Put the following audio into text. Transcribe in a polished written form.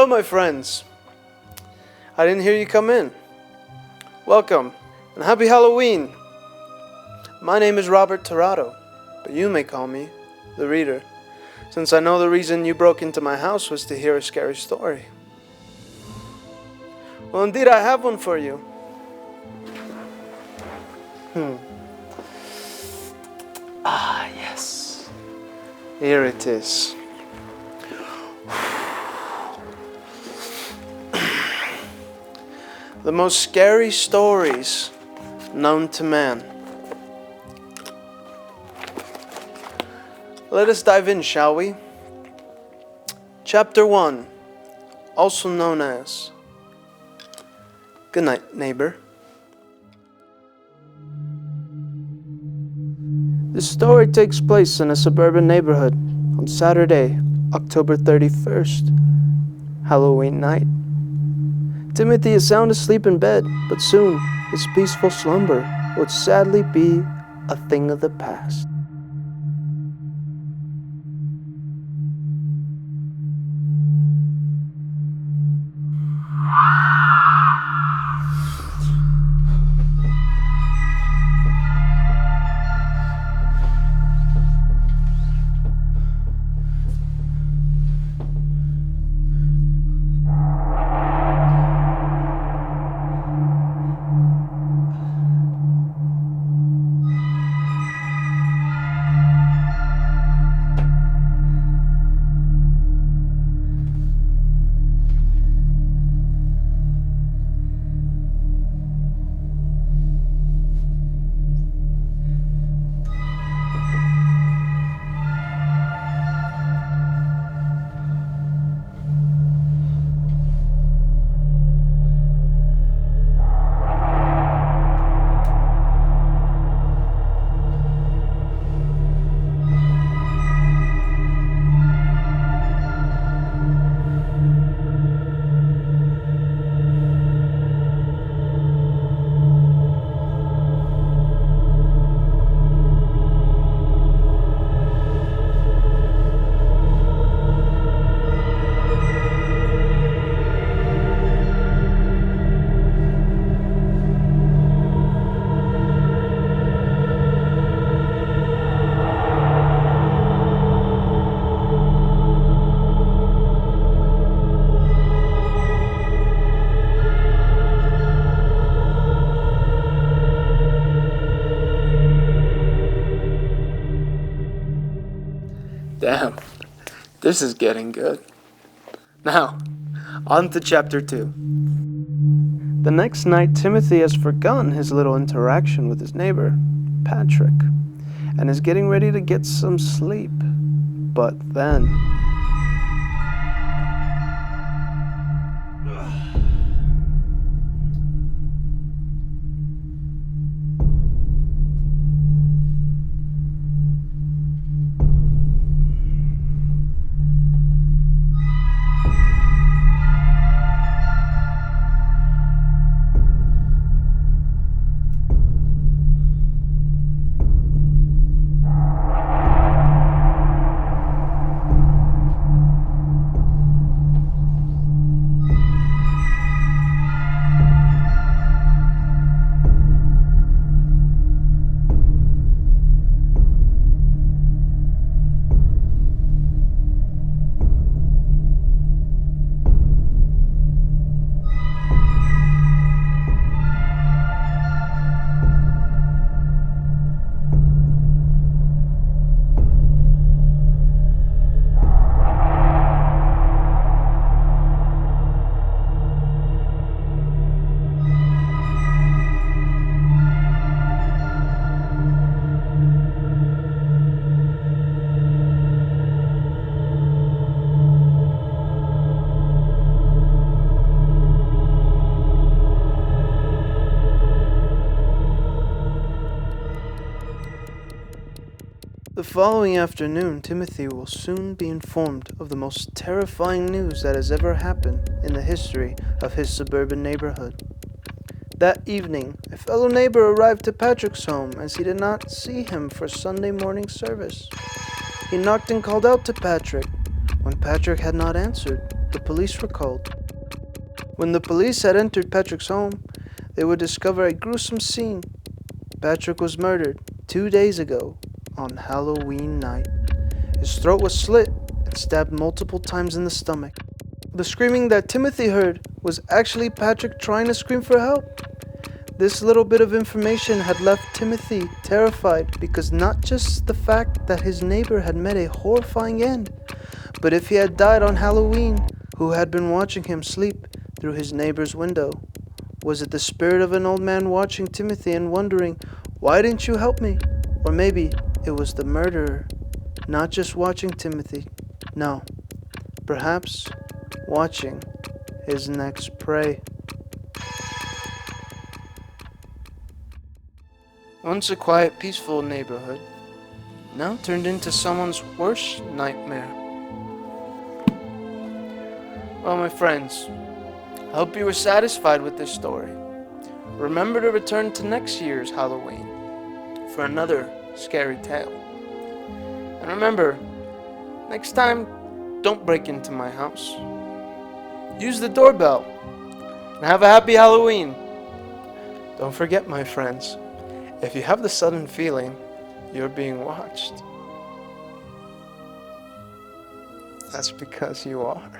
Hello, my friends. I didn't hear you come in. Welcome, and happy Halloween. My name is Robert Torrado, but you may call me the Reader, since I know the reason you broke into my house was to hear a scary story. Well, indeed, I have one for you. Ah, yes. Here it is. The most scary stories known to man. Let us dive in, shall we? Chapter 1, also known as Goodnight, Neighbor. This story takes place in a suburban neighborhood on Saturday, October 31st, Halloween night. Timothy is sound asleep in bed, but soon his peaceful slumber would sadly be a thing of the past. Damn, this is getting good. Now, on to chapter 2. The next night, Timothy has forgotten his little interaction with his neighbor, Patrick, and is getting ready to get some sleep. But then... The following afternoon, Timothy will soon be informed of the most terrifying news that has ever happened in the history of his suburban neighborhood. That evening, a fellow neighbor arrived to Patrick's home as he did not see him for Sunday morning service. He knocked and called out to Patrick. When Patrick had not answered, the police were called. When the police had entered Patrick's home, they would discover a gruesome scene. Patrick was murdered 2 days ago on Halloween night. His throat was slit and stabbed multiple times in the stomach. The screaming that Timothy heard was actually Patrick trying to scream for help. This little bit of information had left Timothy terrified because not just the fact that his neighbor had met a horrifying end, but if he had died on Halloween, who had been watching him sleep through his neighbor's window? Was it the spirit of an old man watching Timothy and wondering, "Why didn't you help me?" Or maybe it was the murderer, not just watching Timothy. No, perhaps watching his next prey. Once a quiet, peaceful neighborhood, now turned into someone's worst nightmare. Well, my friends, I hope you were satisfied with this story. Remember to return to next year's Halloween for another scary tale. And remember, next time, don't break into my house. Use the doorbell. And have a happy Halloween. Don't forget, my friends, if you have the sudden feeling you're being watched, that's because you are.